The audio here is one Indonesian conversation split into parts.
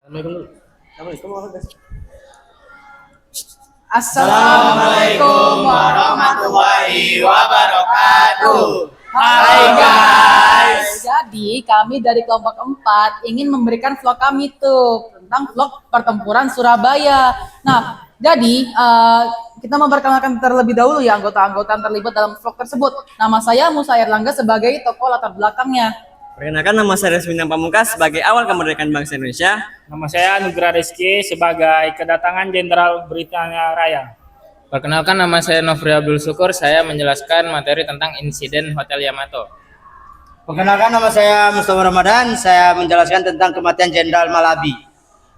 Assalamualaikum warahmatullahi wabarakatuh. Hai guys. Jadi kami dari kelompok 4 ingin memberikan vlog kami tuh tentang vlog pertempuran Surabaya. Nah, jadi kita memperkenalkan terlebih dahulu ya anggota-anggota yang terlibat dalam vlog tersebut. Nama saya Musa Erlangga sebagai tokoh latar belakangnya. Perkenalkan, nama saya Resminan Pamungkas sebagai awal kemerdekaan bangsa Indonesia. Nama saya Nugra Rizky sebagai kedatangan Jenderal Britania Raya. Perkenalkan, nama saya Nofri Abdul Syukur, saya menjelaskan materi tentang insiden Hotel Yamato. Perkenalkan, nama saya Mustafa Ramadan, saya menjelaskan tentang kematian Jenderal Malabi.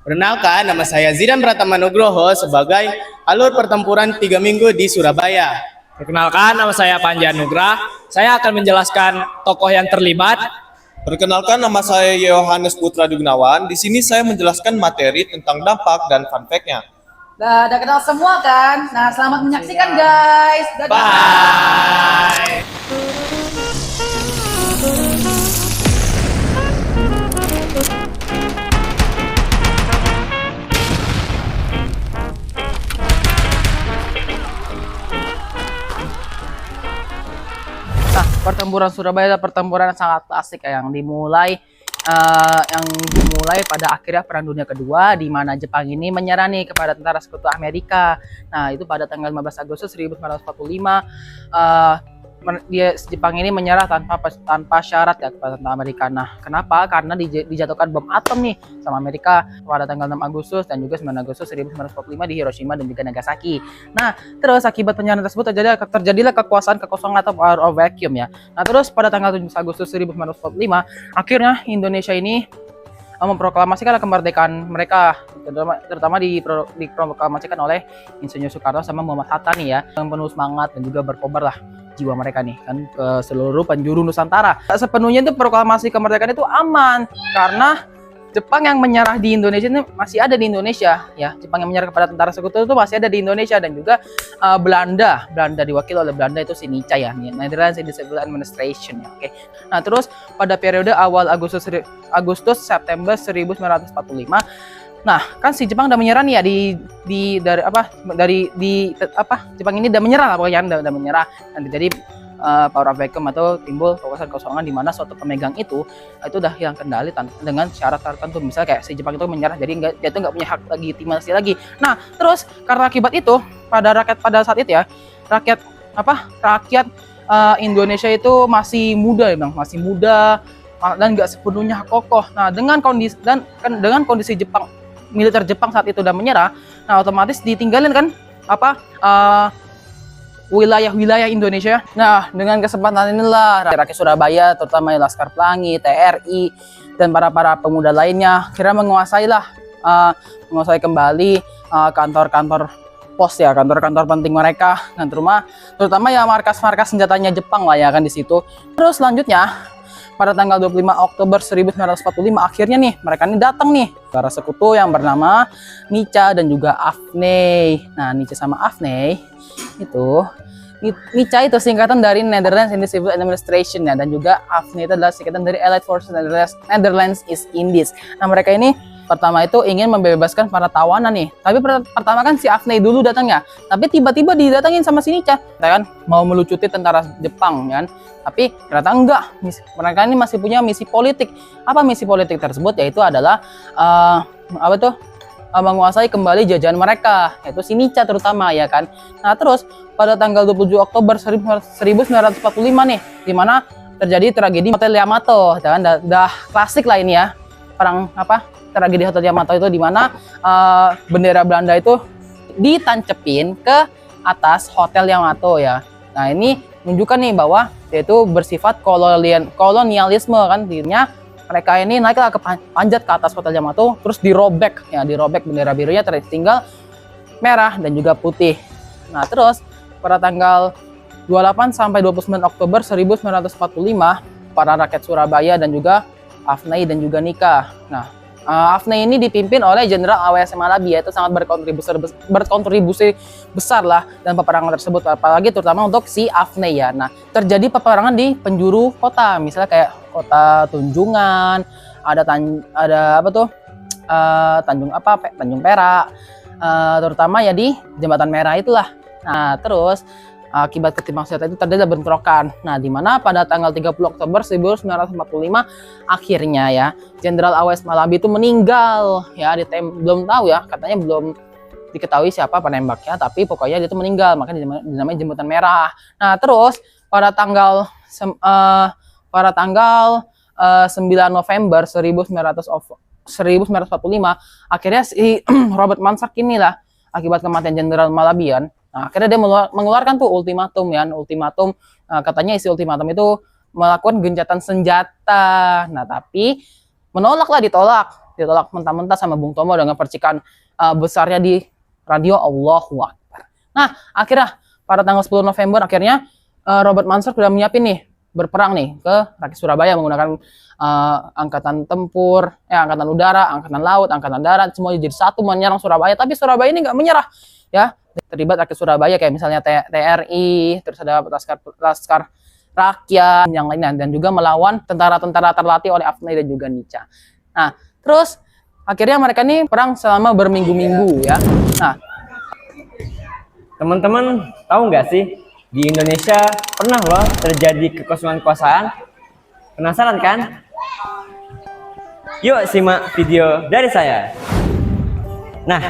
Perkenalkan, nama saya Zidan Pratama Nugroho sebagai alur pertempuran 3 minggu di Surabaya. Perkenalkan, nama saya Panji Anugrah. Saya akan menjelaskan tokoh yang terlibat. Perkenalkan, nama saya Yohanes Putra Dugnawan. Di sini saya menjelaskan materi tentang dampak dan fun fact-nya. Udah kenal semua kan? Nah, selamat menyaksikan guys. Dadah. Bye. Nah, pertempuran Surabaya adalah pertempuran yang sangat klasik yang dimulai pada akhirnya Perang Dunia Kedua, di mana Jepang ini menyerah nih kepada tentara sekutu Amerika. Nah, itu pada tanggal 15 Agustus 1945 Jepang ini menyerah tanpa syarat ya kepada tentara Amerika. Nah, kenapa? Karena dijatuhkan bom atom nih sama Amerika pada tanggal 6 Agustus dan juga 9 Agustus 1945 di Hiroshima dan juga Nagasaki. Nah, terus akibat penyerangan tersebut terjadilah kekosongan atau power of vacuum ya. Nah, terus pada tanggal 7 Agustus 1945 akhirnya Indonesia ini memproklamasikan kemerdekaan mereka, terutama diproklamasikan oleh Insinyur Soekarno sama Muhammad Hatta nih ya, yang penuh semangat dan juga berkobar lah jiwa mereka nih kan ke seluruh penjuru Nusantara. Sepenuhnya itu proklamasi kemerdekaan itu aman karena Jepang yang menyerah di Indonesia ini masih ada di Indonesia ya. Jepang yang menyerah kepada tentara sekutu itu masih ada di Indonesia, dan juga Belanda diwakili oleh Belanda itu si NICA ya, Netherlands Civil Administration ya. Oke. Nah, terus pada periode awal Agustus September 1945, nah kan si Jepang udah menyerah nih ya Jepang ini udah menyerah lah pokoknya, udah menyerah, dan jadi power of vacuum atau timbul kekosongan di mana suatu pemegang itu udah hilang kendali dengan syarat tertentu. Misalnya kayak si Jepang itu menyerah, jadi dia tuh nggak punya hak legitimasi lagi. Nah, terus karena akibat itu pada saat itu ya rakyat Indonesia itu masih muda dan nggak sepenuhnya kokoh. Nah, dengan kondisi Jepang, militer Jepang saat itu udah menyerah, nah otomatis ditinggalin kan wilayah Indonesia. Nah, dengan kesempatan inilah rakyat Surabaya, terutama Laskar Pelangi, TRI, dan para pemuda lainnya kira menguasai kembali kantor-kantor pos ya, kantor-kantor penting mereka, dan terutama ya markas-markas senjatanya Jepang lah ya kan di situ. Terus selanjutnya pada tanggal 25 Oktober 1945 akhirnya nih mereka ini datang nih para sekutu yang bernama NICA dan juga AFNEI. Nah, NICA sama AFNEI itu NICA itu singkatan dari Netherlands Civil Administration ya, dan juga AFNEI itu adalah singkatan dari Allied Forces Netherlands East Indies. Nah, mereka ini pertama itu ingin membebaskan para tawanan nih. Tapi pertama kan si AFNEI dulu datangnya. Tapi tiba-tiba didatangin sama si NICA, kan mau melucuti tentara Jepang kan. Tapi ternyata enggak. Mereka ini masih punya misi politik. Apa misi politik tersebut? Yaitu adalah menguasai kembali jajahan mereka, yaitu si NICA terutama ya kan. Nah, terus pada tanggal 27 Oktober 1945 nih, di mana terjadi tragedi Hotel Yamato, dan udah klasik lah ini ya. Tragedi Hotel Yamato itu di mana bendera Belanda itu ditancepin ke atas Hotel Yamato ya. Nah, ini menunjukkan nih bahwa yaitu bersifat kolonialisme kan, dirinya mereka ini naiklah ke panjat ke atas Hotel Yamato, terus dirobek bendera birunya tertinggal merah dan juga putih. Nah, terus pada tanggal 28 sampai 29 Oktober 1945 para rakyat Surabaya dan juga AFNEI dan juga NICA. Nah, AFNEI ini dipimpin oleh Jenderal A.W.S. Malabi, itu sangat berkontribusi besar lah dan peperangan tersebut, apalagi terutama untuk si AFNEI ya. Nah, terjadi peperangan di penjuru kota, misalnya kayak kota Tunjungan, ada Tanjung Perak, terutama ya di Jembatan Merah itulah. Nah, terus akibat ketimaksiatan itu terjadi bentrokan. Nah, di mana pada tanggal 30 Oktober 1945 akhirnya ya Jenderal A.W.S. Malabi itu meninggal ya, belum tahu ya, katanya belum diketahui siapa penembaknya, tapi pokoknya dia itu meninggal, makanya dinamai Jembatan Merah. Nah, terus pada tanggal 9 November 1945 akhirnya si Robert Mansak inilah akibat kematian Jenderal Malabian. Nah, akhirnya dia mengeluarkan tuh ultimatum ya, katanya isi ultimatum itu melakukan gencatan senjata. Nah, tapi ditolak mentah-mentah sama Bung Tomo dengan percikan besarnya di radio Allahu Akbar. Nah, akhirnya pada tanggal 10 November akhirnya Robert Mansak sudah menyiapin nih berperang nih ke rakyat Surabaya menggunakan angkatan tempur, angkatan udara, angkatan laut, angkatan darat, semuanya jadi satu menyerang Surabaya. Tapi Surabaya ini nggak menyerah ya. Terlibat rakyat Surabaya kayak misalnya TRI, terus ada Laskar Rakyat yang lainnya, dan juga melawan tentara-tentara terlatih oleh Afni dan juga Nica. Nah, terus akhirnya mereka ini perang selama berminggu-minggu ya. Nah, Teman-teman tahu nggak sih, di Indonesia pernah loh terjadi kekosongan kekuasaan? Penasaran kan? Yuk simak video dari saya. Nah,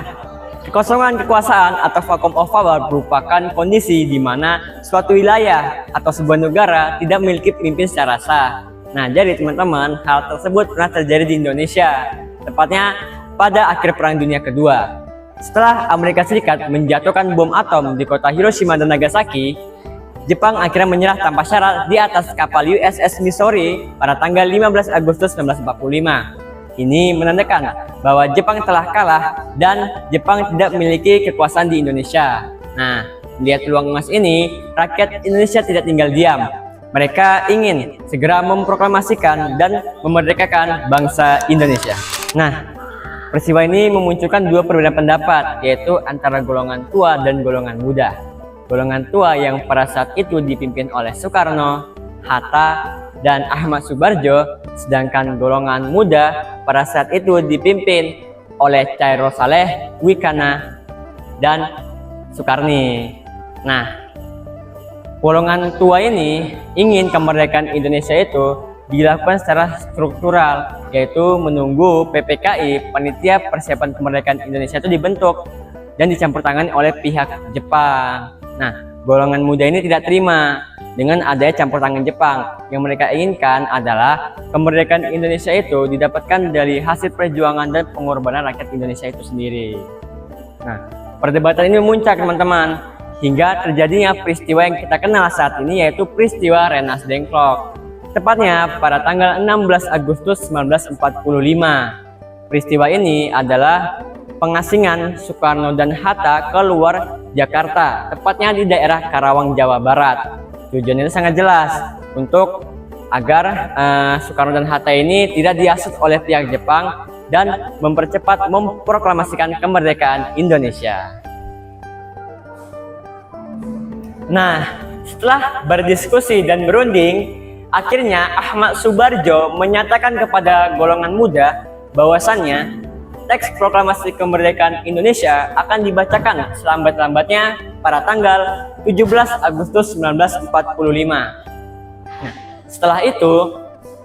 kekosongan kekuasaan atau vacuum of power merupakan kondisi di mana suatu wilayah atau sebuah negara tidak memiliki pemimpin secara sah. Nah, jadi teman-teman, hal tersebut pernah terjadi di Indonesia, tepatnya pada akhir Perang Dunia Kedua. Setelah Amerika Serikat menjatuhkan bom atom di kota Hiroshima dan Nagasaki, Jepang akhirnya menyerah tanpa syarat di atas kapal USS Missouri pada tanggal 15 Agustus 1945. Ini menandakan bahwa Jepang telah kalah dan Jepang tidak memiliki kekuasaan di Indonesia. Nah, melihat peluang emas ini, rakyat Indonesia tidak tinggal diam. Mereka ingin segera memproklamasikan dan memerdekakan bangsa Indonesia. Nah, peristiwa ini memunculkan dua perbedaan pendapat, yaitu antara golongan tua dan golongan muda. Golongan tua yang pada saat itu dipimpin oleh Soekarno, Hatta, dan Ahmad Subarjo, sedangkan golongan muda pada saat itu dipimpin oleh Cairo Saleh, Wikana, dan Sukarni. Nah, golongan tua ini ingin kemerdekaan Indonesia itu dilakukan secara struktural, yaitu menunggu PPKI, Panitia Persiapan Kemerdekaan Indonesia itu dibentuk dan dicampur tangani oleh pihak Jepang. Nah, golongan muda ini tidak terima dengan adanya campur tangan Jepang. Yang mereka inginkan adalah kemerdekaan Indonesia itu didapatkan dari hasil perjuangan dan pengorbanan rakyat Indonesia itu sendiri. Nah, perdebatan ini memuncak teman-teman, hingga terjadinya peristiwa yang kita kenal saat ini, yaitu peristiwa Rengas Dengklok. Tepatnya pada tanggal 16 Agustus 1945. Peristiwa ini adalah pengasingan Soekarno dan Hatta keluar Jakarta, tepatnya di daerah Karawang, Jawa Barat. Tujuannya sangat jelas, untuk agar Soekarno dan Hatta ini tidak dihasut oleh pihak Jepang dan mempercepat memproklamasikan kemerdekaan Indonesia. Nah, setelah berdiskusi dan berunding, akhirnya Ahmad Subarjo menyatakan kepada golongan muda bahwasannya teks proklamasi kemerdekaan Indonesia akan dibacakan selambat-lambatnya pada tanggal 17 Agustus 1945. Nah, setelah itu,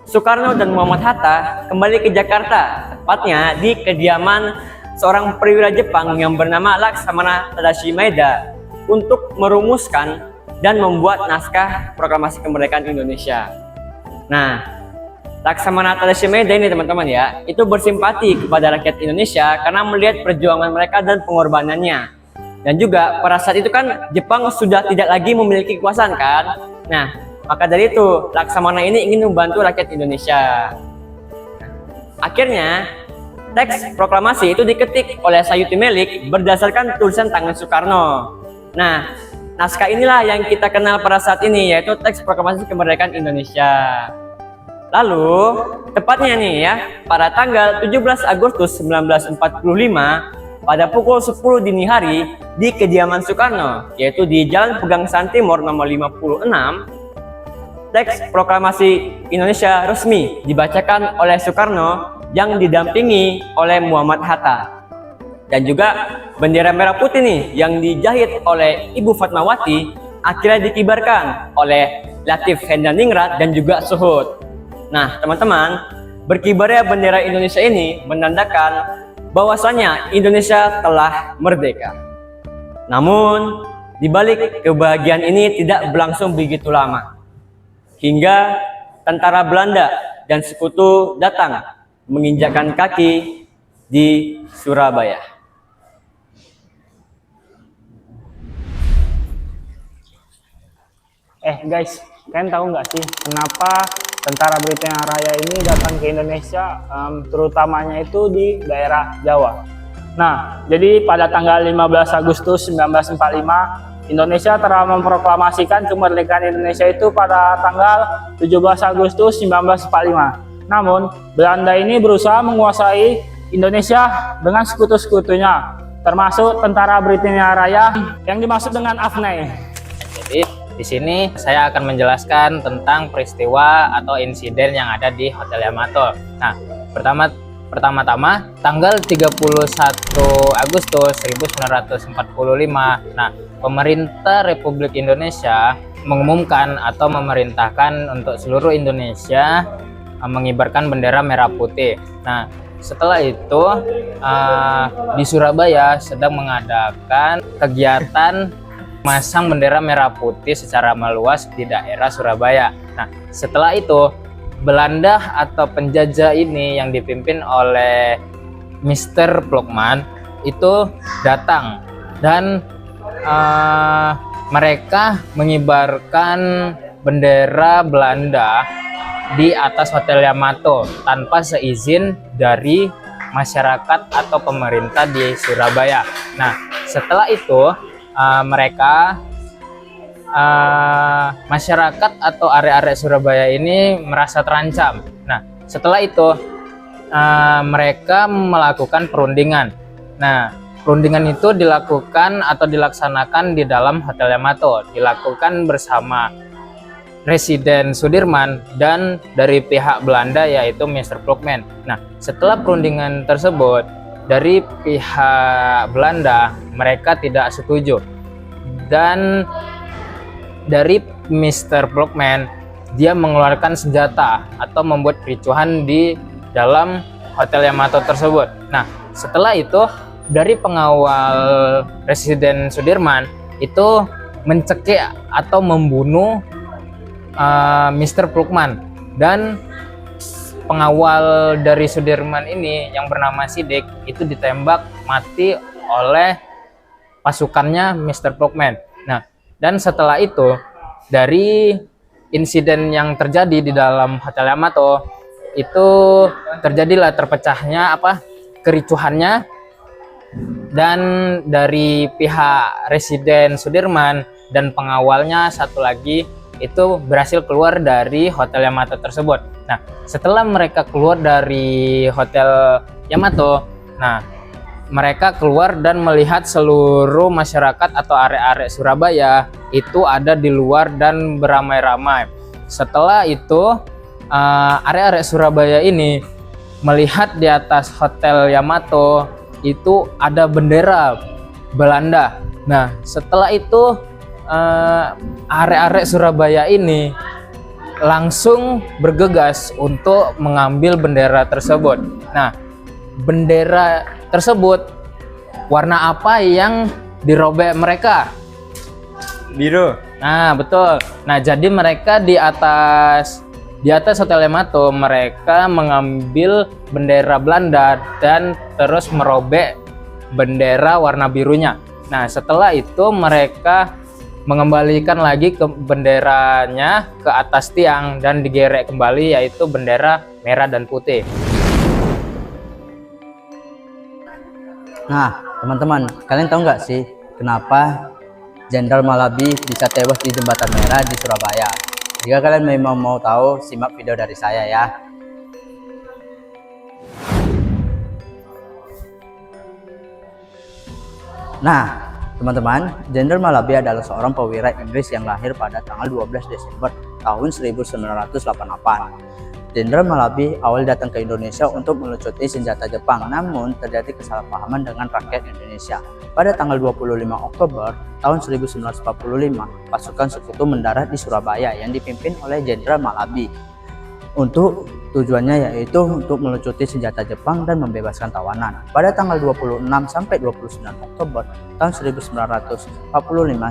Soekarno dan Muhammad Hatta kembali ke Jakarta, tepatnya di kediaman seorang perwira Jepang yang bernama Laksamana Tadashi Maeda, untuk merumuskan dan membuat naskah proklamasi kemerdekaan Indonesia. Nah, Laksamana Tadashi Maeda ini teman-teman ya, itu bersimpati kepada rakyat Indonesia karena melihat perjuangan mereka dan pengorbanannya. Dan juga pada saat itu kan Jepang sudah tidak lagi memiliki kekuasaan kan. Nah, maka dari itu Laksamana ini ingin membantu rakyat Indonesia. Akhirnya teks proklamasi itu diketik oleh Sayuti Melik berdasarkan tulisan tangan Soekarno. Nah, naskah inilah yang kita kenal pada saat ini, yaitu teks proklamasi kemerdekaan Indonesia. Lalu, tepatnya nih ya, pada tanggal 17 Agustus 1945, pada pukul 10 dini hari di kediaman Soekarno, yaitu di Jalan Pegangsaan Timur nomor 56, teks proklamasi Indonesia resmi dibacakan oleh Soekarno yang didampingi oleh Muhammad Hatta. Dan juga bendera merah putih nih yang dijahit oleh Ibu Fatmawati akhirnya dikibarkan oleh Latif Hendraningrat dan juga Suhut. Nah, teman-teman, berkibarnya bendera Indonesia ini menandakan bahwasanya Indonesia telah merdeka. Namun, di balik kebahagiaan ini tidak berlangsung begitu lama. Hingga tentara Belanda dan sekutu datang menginjakkan kaki di Surabaya. Guys, kalian tahu nggak sih kenapa tentara Britania Raya ini datang ke Indonesia, terutamanya itu di daerah Jawa. Nah, jadi pada tanggal 15 Agustus 1945, Indonesia telah memproklamasikan kemerdekaan Indonesia itu pada tanggal 17 Agustus 1945. Namun, Belanda ini berusaha menguasai Indonesia dengan sekutu-sekutunya, termasuk tentara Britania Raya yang dimaksud dengan AFNI. Jadi di sini saya akan menjelaskan tentang peristiwa atau insiden yang ada di Hotel Yamato. Nah, pertama-tama tanggal 31 Agustus 1945. Nah, pemerintah Republik Indonesia mengumumkan atau memerintahkan untuk seluruh Indonesia mengibarkan bendera merah putih. Nah, setelah itu di Surabaya sedang mengadakan kegiatan masang bendera merah putih secara meluas di daerah Surabaya. Nah, setelah itu Belanda atau penjajah ini yang dipimpin oleh Mr. Plukman itu datang dan mereka mengibarkan bendera Belanda di atas Hotel Yamato tanpa seizin dari masyarakat atau pemerintah di Surabaya. Nah, setelah itu masyarakat atau area-area Surabaya ini merasa terancam. Nah, setelah itu mereka melakukan perundingan. Nah, perundingan itu dilakukan atau dilaksanakan di dalam Hotel Yamato, dilakukan bersama Presiden Sudirman dan dari pihak Belanda yaitu Mr. Plukman. Nah, setelah perundingan tersebut, dari pihak Belanda mereka tidak setuju, dan dari Mr. Plukman dia mengeluarkan senjata atau membuat kericuhan di dalam Hotel Yamato tersebut. Nah, setelah itu dari pengawal Presiden Sudirman itu mencekik atau membunuh Mr. Plukman, dan pengawal dari Sudirman ini yang bernama Sidik itu ditembak mati oleh pasukannya Mr. Plukman. Nah, dan setelah itu dari insiden yang terjadi di dalam Hotel Yamato itu terjadilah terpecahnya kericuhannya, dan dari pihak Residen Sudirman dan pengawalnya satu lagi itu berhasil keluar dari Hotel Yamato tersebut. Nah, setelah mereka keluar dari Hotel Yamato, nah mereka keluar dan melihat seluruh masyarakat atau area-area Surabaya itu ada di luar dan beramai-ramai. Setelah itu area-area Surabaya ini melihat di atas Hotel Yamato itu ada bendera Belanda. Nah, setelah itu area-area Surabaya ini langsung bergegas untuk mengambil bendera tersebut. Nah, bendera tersebut warna apa yang dirobek mereka? Biru. Nah, betul. Nah, jadi mereka di atas Hotel Yamato mereka mengambil bendera Belanda dan terus merobek bendera warna birunya. Nah, setelah itu mereka mengembalikan lagi ke benderanya ke atas tiang dan digerek kembali, yaitu bendera merah dan putih. Nah, teman-teman, kalian tahu nggak sih kenapa Jenderal Malabi bisa tewas di Jembatan Merah di Surabaya? Jika kalian memang mau tahu, simak video dari saya ya. Nah, teman-teman, Jenderal Malabi adalah seorang perwira Inggris yang lahir pada tanggal 12 Desember tahun 1988. Jenderal Malabi awal datang ke Indonesia untuk melucuti senjata Jepang, namun terjadi kesalahpahaman dengan rakyat Indonesia. Pada tanggal 25 Oktober tahun 1945, pasukan sekutu mendarat di Surabaya yang dipimpin oleh Jenderal Malabi. Untuk tujuannya yaitu untuk melucuti senjata Jepang dan membebaskan tawanan. Pada tanggal 26 sampai 29 Oktober tahun 1945,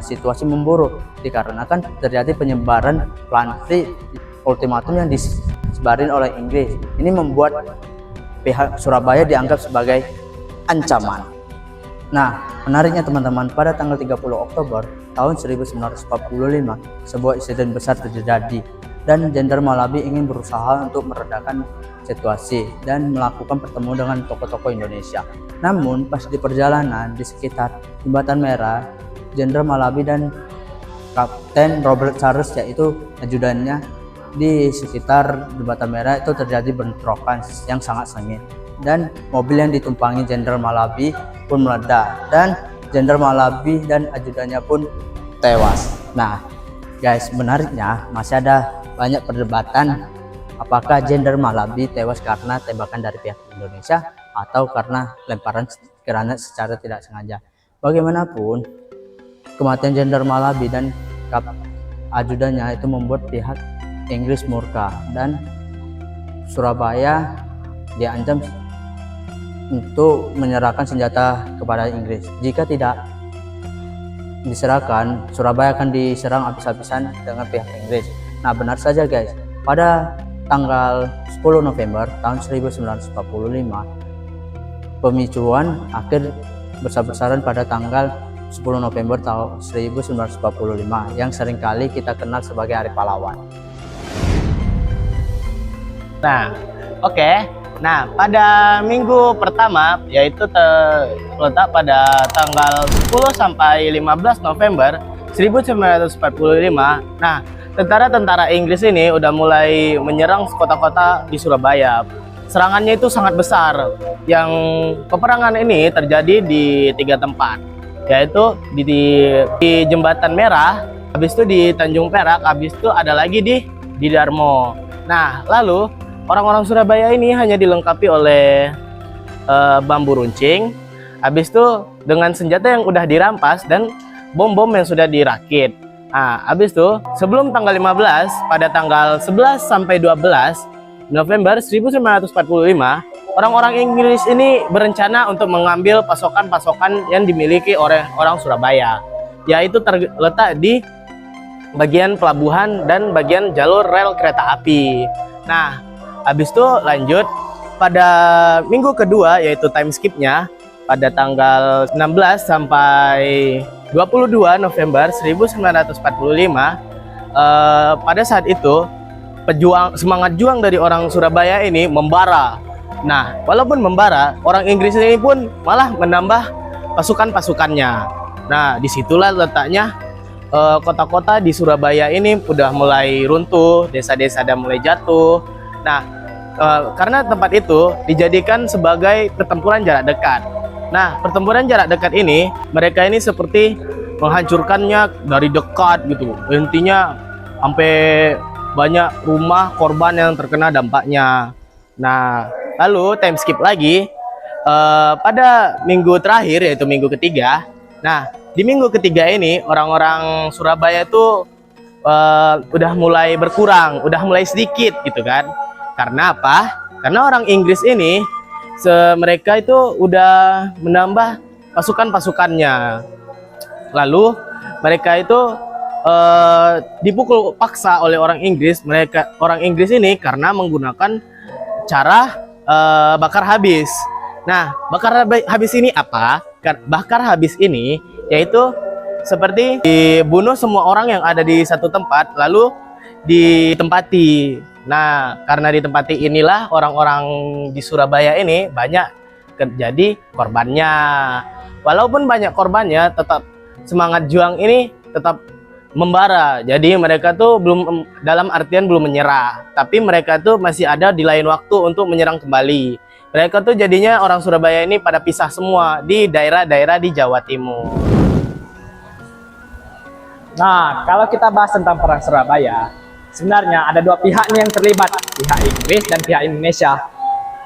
situasi memburuk dikarenakan terjadi penyebaran planti ultimatum yang disebarin oleh Inggris. Ini membuat pihak Surabaya dianggap sebagai ancaman. Nah, menariknya teman-teman, pada tanggal 30 Oktober tahun 1945, sebuah insiden besar terjadi dan Jenderal Malabi ingin berusaha untuk meredakan situasi dan melakukan pertemuan dengan tokoh-tokoh Indonesia. Namun, pas di perjalanan di sekitar Jembatan Merah, Jenderal Malabi dan Kapten Robert Charles, yaitu ajudannya, di sekitar Jembatan Merah itu terjadi bentrokan yang sangat sengit dan mobil yang ditumpangi Jenderal Malabi pun meledak dan Jenderal Malabi dan ajudannya pun tewas. Nah guys, menariknya masih ada banyak perdebatan apakah Jenderal Malabi tewas karena tembakan dari pihak Indonesia atau karena lemparan granat secara tidak sengaja. Bagaimanapun, kematian Jenderal Malabi dan ajudannya itu membuat pihak Inggris murka dan Surabaya diancam untuk menyerahkan senjata kepada Inggris. Jika tidak diserahkan, Surabaya akan diserang habis-habisan dengan pihak Inggris. Nah, benar saja guys, pada tanggal 10 November tahun 1945 pemicuan akhir besar-besaran pada tanggal 10 November tahun 1945 yang seringkali kita kenal sebagai Hari Pahlawan. Nah, oke. Nah, pada minggu pertama yaitu terletak pada tanggal 10 sampai 15 November 1945. Nah, tentara-tentara Inggris ini udah mulai menyerang kota-kota di Surabaya. Serangannya itu sangat besar. Yang peperangan ini terjadi di 3 tempat, yaitu di Jembatan Merah, habis itu di Tanjung Perak, habis itu ada lagi di Darmo. Nah, lalu orang-orang Surabaya ini hanya dilengkapi oleh bambu runcing, habis itu dengan senjata yang udah dirampas dan bom-bom yang sudah dirakit. Nah, habis itu sebelum tanggal 15, pada tanggal 11 sampai 12 November 1945, orang-orang Inggris ini berencana untuk mengambil pasokan-pasokan yang dimiliki oleh orang Surabaya, yaitu terletak di bagian pelabuhan dan bagian jalur rel kereta api. Nah, habis itu lanjut pada minggu kedua yaitu time skipnya pada tanggal 16 sampai 22 November 1945. Pada saat itu semangat juang dari orang Surabaya ini membara. Nah, walaupun membara, orang Inggris ini pun malah menambah pasukan-pasukannya. Nah, disitulah letaknya kota-kota di Surabaya ini udah mulai runtuh, desa-desa udah mulai jatuh. Nah, karena tempat itu dijadikan sebagai pertempuran jarak dekat. Nah, pertempuran jarak dekat ini, mereka ini seperti menghancurkannya dari dekat gitu. Intinya sampai banyak rumah korban yang terkena dampaknya. Nah, lalu time skip lagi pada minggu terakhir yaitu minggu ketiga. Nah, di minggu ketiga ini orang-orang Surabaya itu udah mulai berkurang, udah mulai sedikit gitu kan. Karena apa? Karena orang Inggris ini mereka itu udah menambah pasukan-pasukannya. Lalu mereka itu dipukul paksa oleh orang Inggris. Orang Inggris ini karena menggunakan cara bakar habis. Nah, bakar habis ini apa? Bakar habis ini yaitu seperti dibunuh semua orang yang ada di satu tempat lalu ditempati. Nah, karena ditempati inilah orang-orang di Surabaya ini banyak terjadi korbannya. Walaupun banyak korbannya, tetap semangat juang ini tetap membara. Jadi mereka tuh belum, dalam artian belum menyerah, tapi mereka tuh masih ada di lain waktu untuk menyerang kembali. Mereka tuh jadinya orang Surabaya ini pada pisah semua di daerah-daerah di Jawa Timur. Nah, kalau kita bahas tentang perang Surabaya, sebenarnya ada dua pihak nih yang terlibat, pihak Inggris dan pihak Indonesia.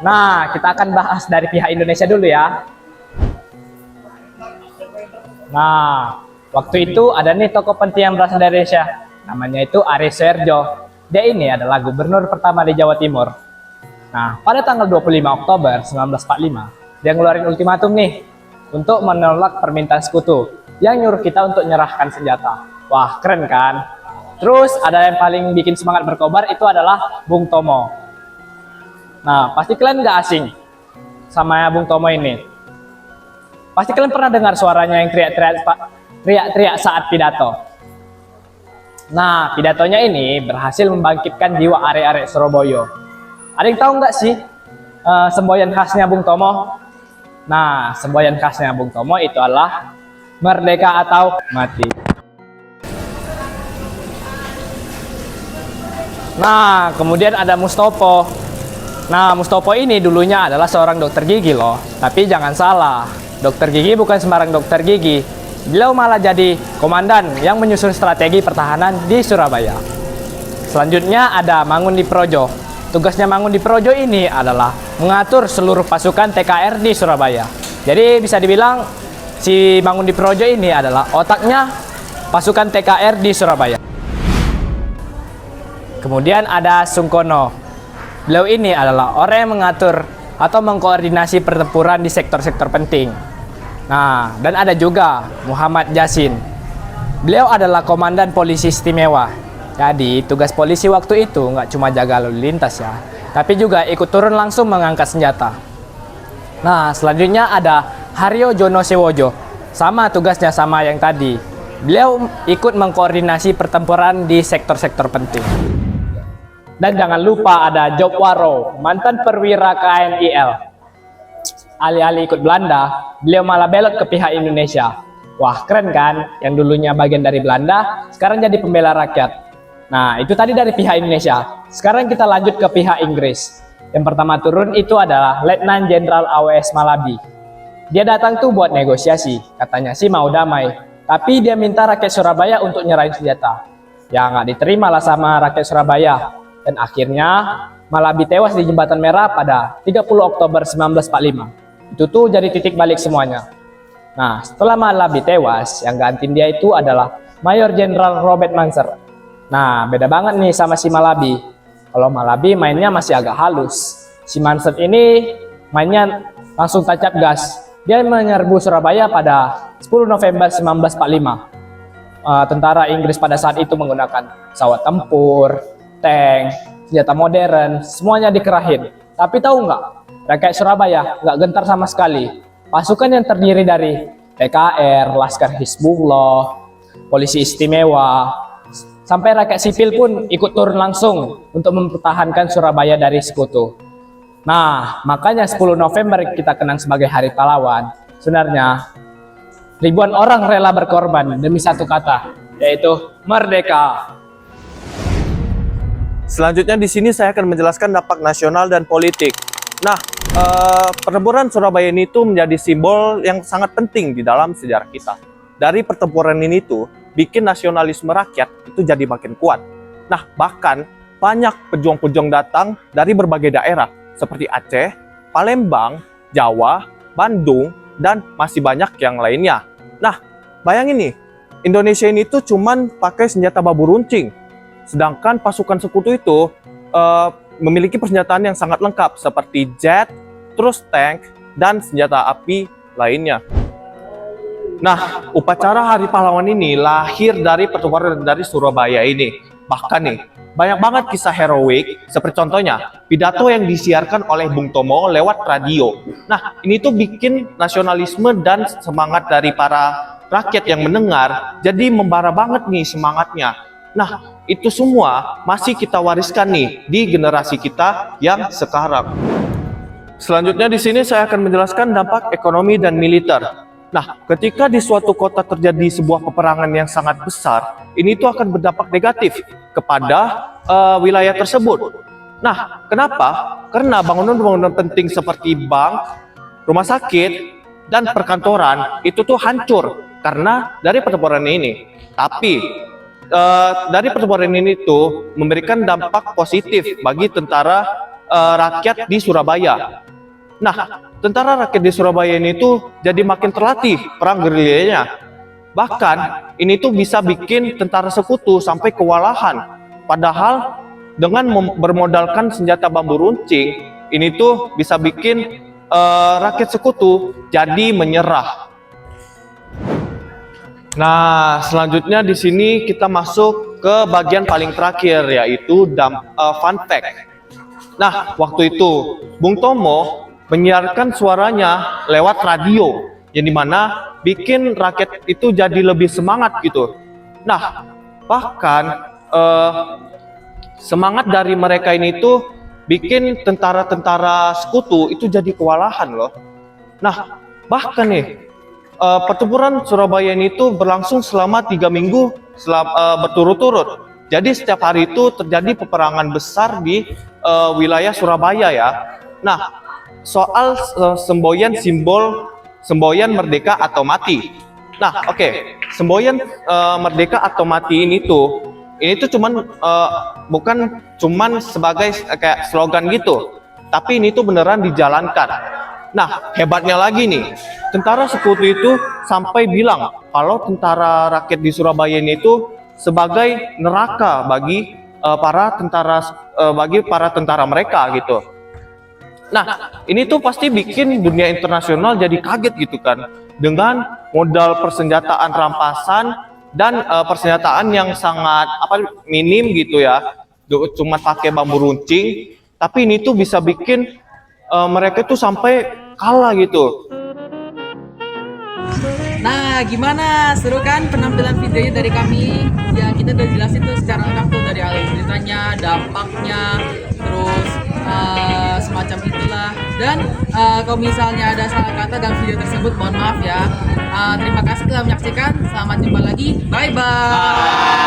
Nah, kita akan bahas dari pihak Indonesia dulu ya. Nah, waktu itu ada nih tokoh penting yang berasal dari Indonesia. Namanya itu Ari Suherjo. Dia ini adalah gubernur pertama di Jawa Timur. Nah, pada tanggal 25 Oktober 1945, dia ngeluarin ultimatum nih untuk menolak permintaan sekutu yang nyuruh kita untuk nyerahkan senjata. Wah, keren kan? Terus ada yang paling bikin semangat berkobar itu adalah Bung Tomo. Nah, pasti kalian nggak asing sama Bung Tomo ini. Pasti kalian pernah dengar suaranya yang teriak-teriak saat pidato. Nah, pidatonya ini berhasil membangkitkan jiwa arek-arek Surabaya. Ada yang tahu nggak sih semboyan khasnya Bung Tomo? Nah, semboyan khasnya Bung Tomo itu adalah merdeka atau mati. Nah, kemudian ada Mustopo. Nah, Mustopo ini dulunya adalah seorang dokter gigi loh. Tapi jangan salah, dokter gigi bukan sembarang dokter gigi. Beliau malah jadi komandan yang menyusun strategi pertahanan di Surabaya. Selanjutnya ada Mangundiprojo. Tugasnya Mangundiprojo ini adalah mengatur seluruh pasukan TKR di Surabaya. Jadi bisa dibilang si Mangundiprojo ini adalah otaknya pasukan TKR di Surabaya. Kemudian ada Sungkono. Beliau ini adalah orang yang mengatur atau mengkoordinasi pertempuran di sektor-sektor penting. Nah, dan ada juga Muhammad Yasin. Beliau adalah komandan polisi istimewa. Jadi, tugas polisi waktu itu nggak cuma jaga lalu lintas ya, tapi juga ikut turun langsung mengangkat senjata. Nah, selanjutnya ada Haryo Jono Sewojo. Sama tugasnya sama yang tadi. Beliau ikut mengkoordinasi pertempuran di sektor-sektor penting. Dan jangan lupa ada Job Waro, mantan perwira KNIL. Alih-alih ikut Belanda, beliau malah belot ke pihak Indonesia. Wah, keren kan? Yang dulunya bagian dari Belanda, sekarang jadi pembela rakyat. Nah, itu tadi dari pihak Indonesia. Sekarang kita lanjut ke pihak Inggris. Yang pertama turun itu adalah Letnan Jenderal AWS Malabi. Dia datang tuh buat negosiasi. Katanya sih mau damai. Tapi dia minta rakyat Surabaya untuk nyerahin senjata. Ya nggak diterima lah sama rakyat Surabaya. Dan akhirnya Malabi tewas di Jembatan Merah pada 30 Oktober 1945. Itu tuh jadi titik balik semuanya. Nah, setelah Malabi tewas, yang gantiin dia itu adalah Mayor Jenderal Robert Manser. Nah, beda banget nih sama si Malabi. Kalau Malabi mainnya masih agak halus. Si Manser ini mainnya langsung tancap gas. Dia menyerbu Surabaya pada 10 November 1945. Tentara Inggris pada saat itu menggunakan pesawat tempur, tank, senjata modern, semuanya dikerahin. Tapi tahu nggak? Rakyat Surabaya nggak gentar sama sekali. Pasukan yang terdiri dari TKR, Laskar Hizbullah, Polisi Istimewa, sampai rakyat sipil pun ikut turun langsung untuk mempertahankan Surabaya dari sekutu. Nah, makanya 10 November kita kenang sebagai Hari Pahlawan. Sebenarnya, ribuan orang rela berkorban demi satu kata, yaitu merdeka. Selanjutnya di sini saya akan menjelaskan dampak nasional dan politik. Nah, pertempuran Surabaya ini tuh menjadi simbol yang sangat penting di dalam sejarah kita. Dari pertempuran ini tuh bikin nasionalisme rakyat itu jadi makin kuat. Nah, bahkan banyak pejuang-pejuang datang dari berbagai daerah seperti Aceh, Palembang, Jawa, Bandung, dan masih banyak yang lainnya. Nah, bayangin nih, Indonesia ini tuh cuman pakai senjata bambu runcing, sedangkan pasukan sekutu itu memiliki persenjataan yang sangat lengkap seperti jet, terus tank, dan senjata api lainnya. Nah, upacara Hari Pahlawan ini lahir dari pertempuran dari Surabaya ini. Bahkan nih, banyak banget kisah heroik, seperti contohnya pidato yang disiarkan oleh Bung Tomo lewat radio. Nah, ini tuh bikin nasionalisme dan semangat dari para rakyat yang mendengar jadi membara banget nih semangatnya. Nah, itu semua masih kita wariskan nih di generasi kita yang sekarang. Selanjutnya di sini saya akan menjelaskan dampak ekonomi dan militer. Nah, ketika di suatu kota terjadi sebuah peperangan yang sangat besar, ini tuh akan berdampak negatif kepada wilayah tersebut. Nah, kenapa? Karena bangunan-bangunan penting seperti bank, rumah sakit, dan perkantoran itu tuh hancur karena dari pertempuran ini. Tapi dari pertempuran ini tuh memberikan dampak positif bagi tentara rakyat di Surabaya. Nah, tentara rakyat di Surabaya ini tuh jadi makin terlatih perang gerilyanya. Bahkan ini tuh bisa bikin tentara sekutu sampai kewalahan. Padahal dengan bermodalkan senjata bambu runcing, ini tuh bisa bikin rakyat sekutu jadi menyerah. Nah, selanjutnya di sini kita masuk ke bagian paling terakhir, yaitu fun fact. Nah, waktu itu Bung Tomo menyiarkan suaranya lewat radio, yang dimana bikin rakyat itu jadi lebih semangat gitu. Nah, bahkan semangat dari mereka ini tuh bikin tentara-tentara sekutu itu jadi kewalahan loh. Nah, bahkan nih pertempuran Surabaya ini tuh berlangsung selama 3 minggu berturut-turut. Jadi setiap hari itu terjadi peperangan besar di wilayah Surabaya ya. Nah, soal semboyan semboyan merdeka atau mati. Nah, oke. Semboyan merdeka atau mati ini tuh cuman bukan cuman sebagai kayak slogan gitu, tapi ini tuh beneran dijalankan. Nah, hebatnya lagi nih, tentara sekutu itu sampai bilang kalau tentara rakyat di Surabaya ini itu sebagai neraka bagi para tentara mereka gitu. Nah, ini tuh pasti bikin dunia internasional jadi kaget gitu kan, dengan modal persenjataan rampasan dan persenjataan yang sangat minim gitu ya, cuma pakai bambu runcing, tapi ini tuh bisa bikin mereka tuh sampai kalah gitu. Nah, gimana? Seru kan penampilan videonya dari kami? Ya, kita udah jelasin tuh secara lengkap tuh dari alur ceritanya, dampaknya, terus semacam itulah. Dan kalau misalnya ada salah kata dalam video tersebut, mohon maaf ya. Terima kasih telah menyaksikan. Selamat jumpa lagi. Bye-bye.